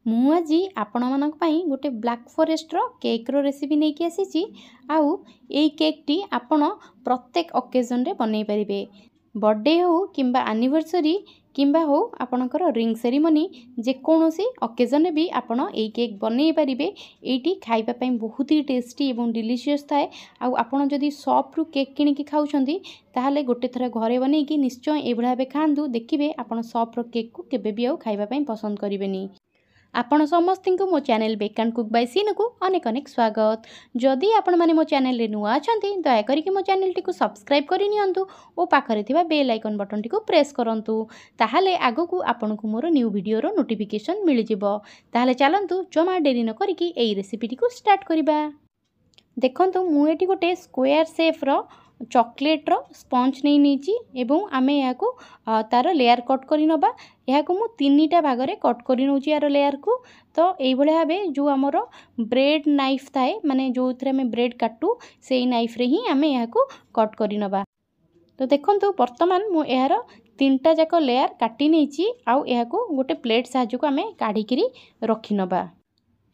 ମୁଁ ଆଜି ଆପଣମାନଙ୍କ ପାଇଁ ଗୋଟେ ବ୍ଲାକ୍ ଫରେଷ୍ଟର କେକ୍ର ରେସିପି ନେଇକି ଆସିଛି। ଆଉ ଏଇ କେକ୍ଟି ଆପଣ ପ୍ରତ୍ୟେକ ଅକେଜନରେ ବନେଇ ପାରିବେ। ବର୍ଥଡେ ହେଉ କିମ୍ବା ଆନିଭର୍ସରୀ କିମ୍ବା ହେଉ ଆପଣଙ୍କର ରିଙ୍ଗ ସେରିମନି ଯେକୌଣସି ଅକେଜନରେ ବି ଆପଣ ଏଇ କେକ୍ ବନେଇ ପାରିବେ। ଏଇଟି ଖାଇବା ପାଇଁ ବହୁତ ହି ଟେଷ୍ଟି ଏବଂ ଡିଲିସିୟସ୍ ଥାଏ। ଆଉ ଆପଣ ଯଦି ସପ୍ରୁ କେକ୍ କିଣିକି ଖାଉଛନ୍ତି ତାହେଲେ ଗୋଟେ ଥର ଘରେ ବନେଇକି ନିଶ୍ଚୟ ଏଇଭଳିଆ ଭାବେ ଖାଆନ୍ତୁ। ଦେଖିବେ ଆପଣ ସପ୍ର କେକ୍କୁ କେବେ ବି ଆଉ ଖାଇବା ପାଇଁ ପସନ୍ଦ କରିବେନି। आपण समस्त को मो channel bake and cook by Seenu को अनेक अनेक स्वागत। जदि आपण माने मो चैनल रे नुआ अछंती दयाकरी कि मो चैनल टी को सब्सक्राइब करि नियंतु ओ पाखरे थिबा बेल आइकन बटन टी को प्रेस करंतु। ताहाले आगो को आपण को मोर न्यू वीडियो रो नोटिफिकेशन मिल जिवो। ताहाले चलंतु जमा डेरी न करी कि एई रेसिपी टी को स्टार्ट करिबा। देखंतु मु एटी गोटे स्क्वायर शेप रो चॉकलेट रो स्पंज नहीं नीची एवं आमे या को तार लेयर कट करी नबा। या को मु तीनटा भागरे कट करी नउची यार लेयर को। तो एई भले भाबे जो हमरो ब्रेड नाइफ थाए माने जो थरे में ब्रेड काटू सेई नाइफ रे ही आमे या को कट करी नबा। तो देखंतु वर्तमान मु यार तीनटा जाक लेयर काटी नेची आउ या को गोटे प्लेट साहाय्य को आमे काढी किरी रखी नबा।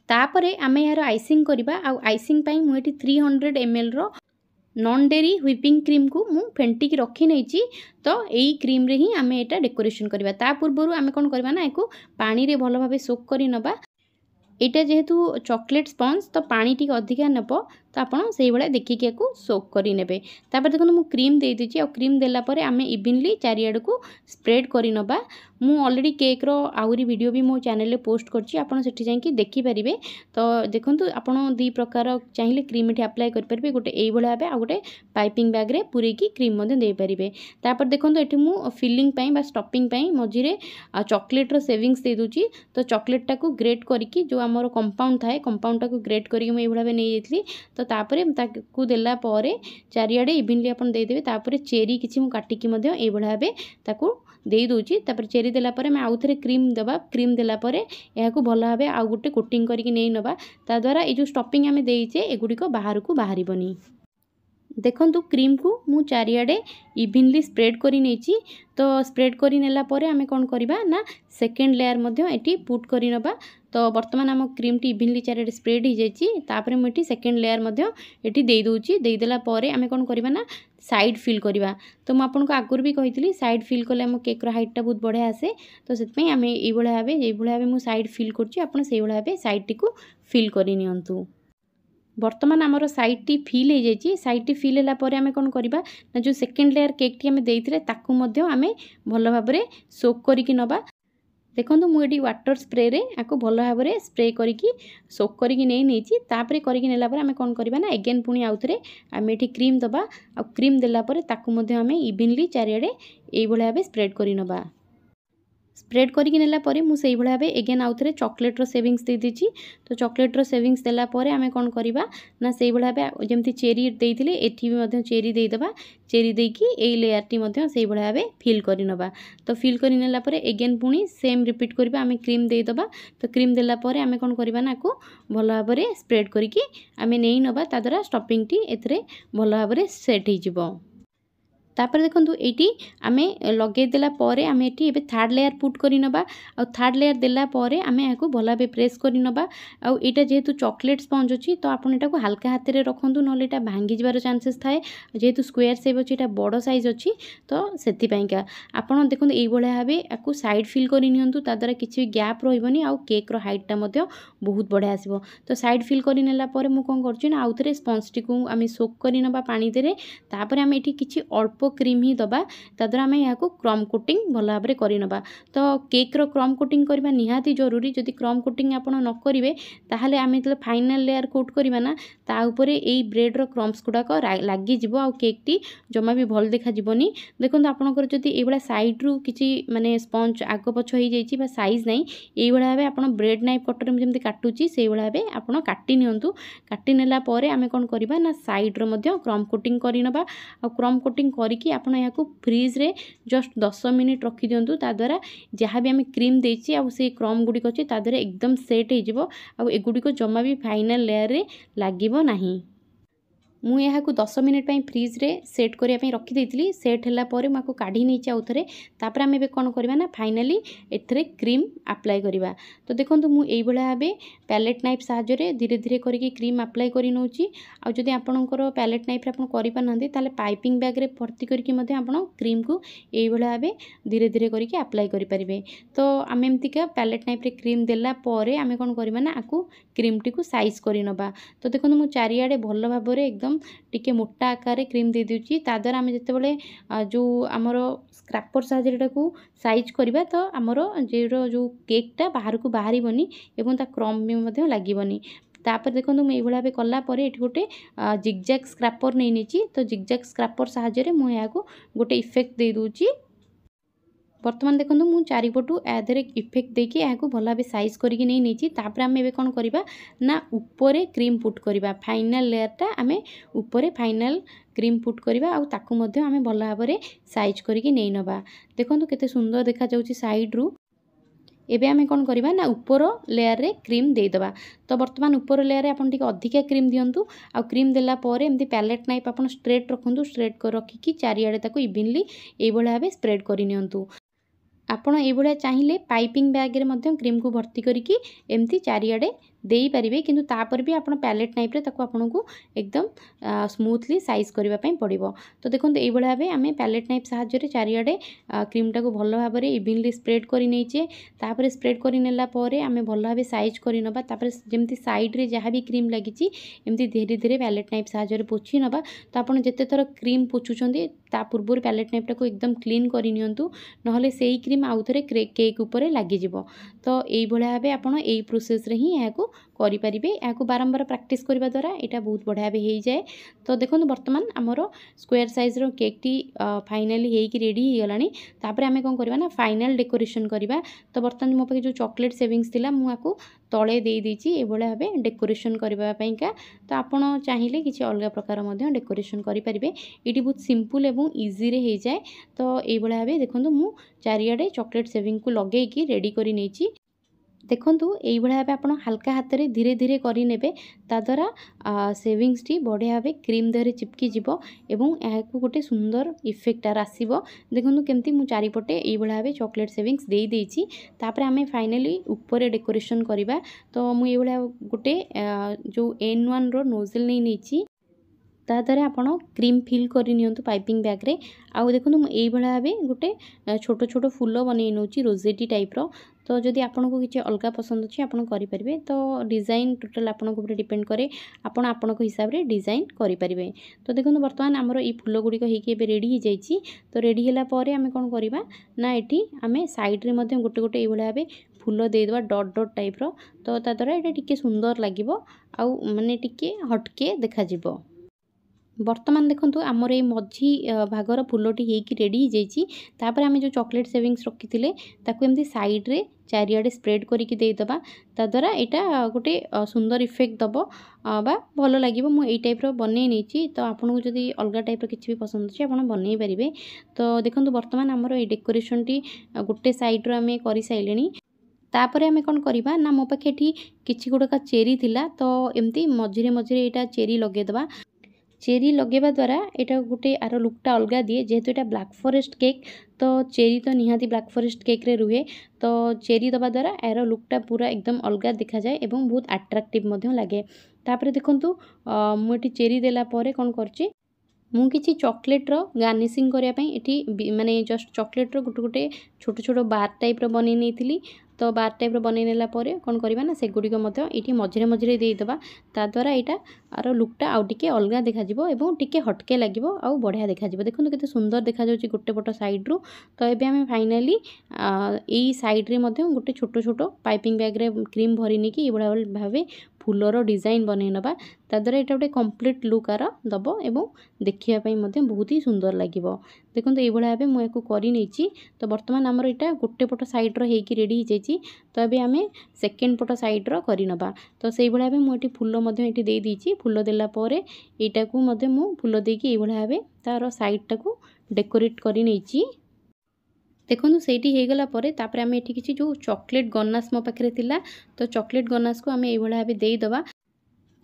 तापरे आमे यार आइसिंग करबा। आउ आइसिंग पई मु एटी 300 ml रो नॉन डेरी व्हिपिंग क्रीम को मु फेंटी की रखी नहीं। तो यही क्रीम रे ही आमे एटा डेकोरेशन करबा। ता पूर्व आमे कोन करबा ना एको पानी रे भलो भाबे सोक करी नबा। एटा जेहेतु चॉकलेट स्पंज तो पानी टी अधिका नेबो। तो आपण सेही बळे देखि के को सोक करी नेबे। तापर देखो मु क्रीम दे दिछि। और क्रीम देला परे आमे इवनली चारियाड को स्प्रेड करी नबा। मु ऑलरेडी केक रो आउरी वीडियो भी मो चैनल रे पोस्ट करछि। आपण सेठी जाई कि देखि परिबे। तो देखंतु आपण दी प्रकार चाहिले क्रीम एठी अप्लाई कर परिबे। गोटे एई बळे आबे आ गोटे पाइपिंग बैग रे पुरे की क्रीम मध्ये दे परिबे। तापर देखंतु एठी मु फिलिंग पई बा स्टफिंग पई मझिरे चॉकलेट रो सेविंग्स दे दुछि। तो चॉकलेट टा को ग्रेट करिकि जो हमर कंपाउंड थाए कंपाउंड टा को ग्रेट करिकि मु एई बळे नै जेतली। तो तापरे ताकू देला परे चारियाडे इवनली आपण दे देबे। तापरे चेरी किछि मु काटि कि मध्ये एई बळे भाबे ताकू दे दोछि। तापर चेरी देला परे मैं आउ थरे क्रीम देबा। क्रीम देला परे एहा को भलो भाबे आउ गुटे कोटिंग करिकि नै नबा। ता द्वारा ए जो स्टफिंग आमे देइछे एगुडी को बाहर को बाहरिबनी। देखंतु क्रीम को मु चारियाडे इवनली स्प्रेड करी नेछि। तो स्प्रेड करी नेला परे आमे कोन करबा ना सेकंड लेयर मध्ये एटी पुट करी नबा। तो वर्तमान आम क्रीम टी इवनली चारियाडे स्प्रेड हो जाइछि। तापरे मु एटी सेकंड लेयर मध्ये एटी देइ दोछि। देइ देला परे आमे कोन करबा ना साइड फिल करबा। तो मु आपनको आगुर भी कहितली साइड फिल कले हम केक रो हाइट टा बहुत बढ़िया आसे। तो सेत पई आमे एई भळे भाबे मु साइड फिल करछि। आपण सेई भळे भाबे साइड टी को फिल करि नियंतु। वर्तमान आमर साइड टी फिल हो जाइए। साइड टी फिल है आमे कोन करबा ना जो सेकंड लेयर केक टी आमे देइथिले ताकू मध्ये आमे भलो भाबरे सोक करिकि नबा। देखंतु मु एटी वाटर स्प्रे रे आको भलो भाबरे स्प्रे करिकि सोक करिकि नै नेछि। तापरे करिकि नेला परे आमे कोन करबा ना अगेन पुनी आउथरे आमे एटी क्रीम दबा। आ क्रीम देला परे ताकू मध्ये आमे इवनली चारियाडे एई भळे भाबे स्प्रेड करि नबा। स्प्रेड करिकि नेला परे मु सेई भळे भाबे अगेन आउथरे चॉकलेट रो सेविंग्स दे दिछि। तो चॉकलेट रो सेविंग्स देला परे आमे कोन करिबा ना सेई भळे भाबे जेमति चेरी देइथिले एठी भी मध्ये चेरी देइ दबा। चेरी देइकि एई लेयर टी मध्ये सेई भळे भाबे फिल करि नबा। तो फिल करि नेला परे अगेन पुनी सेम रिपीट करबा। आमे क्रीम देइ दबा। तो क्रीम देला परे आमे कोन करिबा ना को भलो भाबरे स्प्रेड करिकि आमे नेइ नबा। ता द्वारा स्टफिंग टी एथरे भलो भाबरे सेट हो जिवो। तापर देखंतु एटी आमे लगे देला परे आमे एटी एबे थर्ड लेयर पुट करि नबा। आ थर्ड लेयर देला परे आमे याको भला बे प्रेस करि नबा। आ एटा जेहेतु चॉकलेट स्पंज अछि तो आपण एटा को हल्का हाथ रे रखंतु नले एटा भांगी जिवार चांसेस थाए। जेहेतु स्क्वायर शेप अछि एटा बडो साइज अछि तो सेति पईका आपण देखंतु एई भले भाबे याको साइड फिल करि नियंतु। ता द्वारा किछि गैप रहइबनी। आ केक रो हाइट टा मध्ये बहुत बढ़िया आसीबो। तो साइड फिल करि नेला परे मु कोन करछि ना आउथरे स्पंज टी को आमे सोक करि नबा पानी देरे। तापरे आमे एटी किछि अल्प क्रीम ही दबा। ता द्वारा आमे याको क्रम कोटिंग भलो भाबरे करि नबा। तो केक रो क्रम कोटिंग करबा निहाती जरूरी। जदि क्रम कोटिंग आपण न करिवे ताहाले आमे जले फाइनल लेयर कोट करबा ना ता ऊपरे एई ब्रेड रो क्रम्स गुडा को लागि जिवो। आ केक टी जमा भी भल देखा जिवोनी। देखंतु आपनकर जदि एई बळा साइड रु किछि माने स्पंज आगो पछ होई जाईछि बा साइज नै एई बळा भाबे आपण ब्रेड नाइफ कटर में जेमति काटुची सेई बळा भाबे आपण काटि नियंतु। काटि नेला परे आमे कोन करबा ना साइड रो मध्ये क्रम कोटिंग करि नबा। आ क्रम कोटिंग करिकि आपण याको फ्रीज रे जस्ट 10 मिनिट रखि दियंतु। ता द्वारा जहाँ भी आमे क्रीम देछि आ से क्रम गुडी अछि ता द्वारा एकदम सेट हे जिवो। आ एगुडी को जमा भी फाइनल लेयर रे लागिबो नाही। मु यहाँ 10 मिनिट फ्रिज रे सेट करने रखी देती। सेट है काढ़ी नहीं आउ थे। तापर आम ए कौन करवा ना फाइनाली एथिरे क्रीम अप्लाई करवा। तो देखो मुझे भाव पैलेट नाइफ साहाय्य धीरे धीरे करके क्रीम अप्लाई कर नौची। आदि आपंकर पैलेट नाइफ कर पाइपिंग बैग रे भर्ती करके क्रीम को यही भाव धीरे धीरे करके अप्लाई करें। तो आम एमतीका पैलेट नाइफ रे क्रीम देला परे आम कौन करवा ना आपको क्रीम टी को साइज कर नवा। तो देखो मुझे चारिआडे भल भाव एकदम टिके मोटा आकार क्रीम दे दूची। ताद्वारा आम जिते जो आमर स्क्रापर साहाय्य साइज करवा तो आमर जो केकटा बाहर को बाहर एवं ता क्रम भी लगभग। तापर देखो मुझे भाव कलापर ये गोटे जिगजैग स्क्रापर नहीं नीची। तो जिगजैग स्क्रापर साहाय्य मुझे गोटे इफेक्ट दे दूची। बर्तमान देखो मुझे चारिपटू यादे इफेक्ट देकी यहाँ भल भाव साइज करके नहीं नीची। तापर आम ए कौन करवा ना ऊपर क्रीम पुट करवा। फाइनाल लेयरटा आम ऊपर फाइनाल क्रीम पुट करवा आउ ताकू मध्य आम भल भाव साइज करके नहीं नवा। देखो केते सुंदर देखा जाउची साइड रू। एबे आम कौन करवा ना ऊपर लेयर रे क्रीम देदेबा। तो बर्तमान ऊपर लेयर आप अधिका क्रीम दिंतु। आ क्रीम देला परे एमती पैलेट नाइफ आप स्ट्रेट रखु। स्ट्रेट कर रखिकी चारिआडे ताको इवनली ये भाव स्प्रेड करनियंतु। आपण ये चाहिए पाइपिंग बैग रे क्रीम को भर्ती करके एमती चारिआडे दे पारे। किंतु तापर भी आप पैलेट नाइफ रे ताको आपन को एकदम स्मूथली साइज करने पड़ो। तो देखो ये भाव आम पैलेट नाइफ साहाय्य चारिआडे क्रीमटा को भल भाव इवनली स्प्रेड कर नहींचे। तापर स्प्रेड कर नेला परे आम भल भाव साइज कर नवा। तापर जमती साइड रे जहाँ भी क्रीम लगी एमती धीरे धीरे पैलेट नाइफ साहाय्य पोछि नवा। तो आप जिते थर क्रीम पोछुचंदी ता पूर्व पैलेट नाइफटा को एकदम क्लीन करनियंतु। नहले सेही क्रीम आउ थे केक उपरे लागिजिवो। तो यही भाव आपड़ यही प्रोसेस रे ही यहाँ करें। यहाँ बारंबार प्रैक्टिस करने द्वारा यहाँ बहुत बढ़िया भी हो जाए। तो देखो बर्तमान आमर स्क्वायर साइज रो केक टी फाइनाली होगी रेडी हो गलानी। तापर आम कौन करवा ना फाइनाल डेकोरेशन करवा। तो बर्तमान मो पाखे जो चॉकलेट सेविंग्स थिला मुझे तले दे देची ये भाव डेकोरेशन करने का। तो आपड़ चाहिए किसी अलग प्रकार डेकोरेशन करेंगे। ये बहुत सिंपल एवं इजी रे हो जाए। तो ये भाव देखो मुझे चारिआडे चॉकलेट सेविंग को लगेगी रेडी कर नहीं। देखंतु यही भाव आप हल्का हाथ में धीरे धीरे करे ताद्वारा सेविंग्स टी बढ़िया भाव क्रीम देहरे चिपकी जीवो एवं यहाँ गोटे सुंदर इफेक्ट आसो। देखो केमती मु चारिपटे यही भाव चॉकलेट सेविंग्स दे देछि। तापर आम फाइनाली ऊपर डेकोरेशन करवा। तो मुझे भाया गोटे जो N1 रो नोजल नहीं ताद्वारा आपण क्रीम फिल करनी पाइपिंग बैग रे। आउ देखो यही भाव गोटे छोट छोट फूल बन नौची रोजेटी टाइप रो। तो जदि आपन को किसी अलग पसंद अच्छी आपन करें। तो डिजाइन टोटल आपन को डिपेंड करे आपन आपन को हिसाब रे डिजाइन करें। तो देखो बर्तमान आमर ये फूल गुड़िक होगी रेडी हो जाइए। तो रेडी है आम कौन करवा ना ये आम साइड रे गोटे गोटे ये भाव फूल देदेबा डट डट टाइप रो। तो ताद्वारा ये टिके सुंदर लगे आउ माने टिके हटके देखा जिवो। बर्तमान देखो आमर ये मझी भागर फूलटी होगी रेडी हो जाइए। तापर आम जो चॉकलेट सेविंग्स रखी थे ताकू एमती साइड रे चारिआडे स्प्रेड करके देदेबा। ताद्वारा यहाँ गोटे सुंदर इफेक्ट दब बा भल लगे। मुझे टाइप बनई नहीं। तो आपको जदि अलग टाइप किसी भी पसंद अच्छे आप बनई पारे। तो देखो बर्तमान आमर ये डेकोरेशन टी गोटे साइड रो आम कर सारे। तापर आम कौन करवा ना मो पाखे किसी गुड़ाक चेरी थिला। तो एमती मझे मझे यहाँ चेरी लगेदेबा। चेरी लगेवा द्वारा यहाँ गोटे आर लुकटा अलग दिए। जेहेतु यहाँ ब्लैक फॉरेस्ट केक तो चेरी तो निहाती ब्लैक फॉरेस्ट केक रे रुहे। तो चेरी दबा द्वारा यार लुकटा पूरा एकदम अलग देखा जाए एवं बहुत अट्रैक्टिव लगे। तापर देखंतु मुझे चेरी देला परे कौन करछि मु किसी चॉकलेट रो गार्निशिंग करने ये माने जस्ट चॉकलेट रो गोटे गोटे छोट छोट बार टाइप रो बनै नहीं। तो बार टाइप रो बनै नेला परे कौन करवा ना से गुड़िक ये मझे मझे देदेबा। ताद्वारा यहाँ आर लुकटा आउ टिके अलग देखा एवं टिके हटके लगे आउ बढ़िया देखा। देखो केते सुंदर देखा जाउची गोटे पट साइड रू। तो ये आम फाइनाली यही साइड रे गोटे छोट छोट पाइपिंग बैग रे क्रीम भरी नहीं कि भाव फूलर डिजाइन बनै नबा। ताद्वारा यहाँ गोटे कंप्लीट लुक आर दब एवं देखापी बहुत ही सुंदर लगे। देखो ये भाव मुझे कर नहीं। तो बर्तमान आमर यहाँ गोटे पट साइड रो होगी रेडी हो जाइए। तो ये आम सेकेंड पट साइड रो करनबा। तो से भाव मुझे फूल ये दे दीची। फूल देला परे यहाँ को फूल देकी ये भाव तार साइडटा को डेकोरेट कर नहीं। देखो से होगला तापर आम ये किसी जो चॉकलेट गनास मो पाखे थिला। तो चॉकलेट गनास को आम ये भाव देदेबा।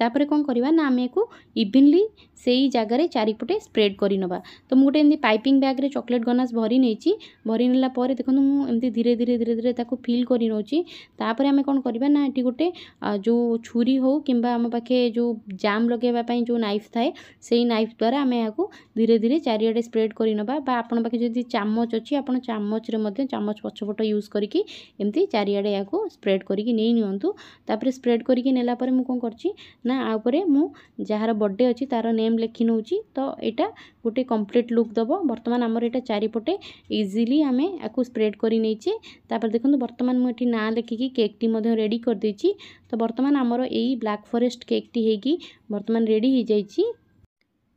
तापर कौन करवा ना आम को इवनली से ही जगार चारिपटे स्प्रेड कर नवा। तो मुझे एमती पाइपिंग बैग रे चॉकलेट गनाश भरी नहीं भरी नेला पर देखो मुझे धीरे धीरे धीरे धीरे ताको फिल कर नौची। तापर आम कौन करवा ना ये गोटे जो छुरी हो कि आम पाखे जो जाम लगेवाई जो नाइफ थाए से नाइफ द्वारा आम यहाँ धीरे धीरे चारिआडे स्प्रेड कर नवा। आपन पाखे जदि चामच अच्छी आप चामच रे चामच पछपट यूज करके एमती चारिआडे यहाँ स्प्रेड करके नहीं नियंतु। तापर स्प्रेड करके नेला पर मु कौन करछि ना आउपरे मु जार बर्थडे अच्छी तार नेम लिखि नौची। तो यहाँ गोटे कंप्लीट लुक दब। बर्तमान आमर यहाँ चारिपटे इजिली आम या स्प्रेड कर नहीं। तापर देखो बर्तमान मुझे ना लिखिकी केक टी रेडी कर देछि। तो बर्तमान आमर यही ब्लैक फॉरेस्ट केक टी होगी बर्तमान रेडी हो जाइए।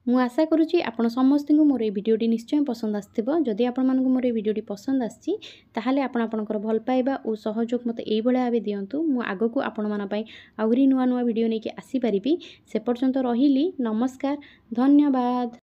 मु आशा करुँची आपण समस्त को मोर भिडियोटी निश्चय पसंद आसथिबो। जदि आपण मानक मोर भिडियोटी पसंद आछि ताहाले आपण आपणकर भल पाइबा और सहयोग मते एई भले भाबे दियंतु। मु आगो को आपण मान पई आहुरी नुआ नुआ भिडियो नेकी आसी परिबी। से पर्यंत रहिली नमस्कार, धन्यवाद।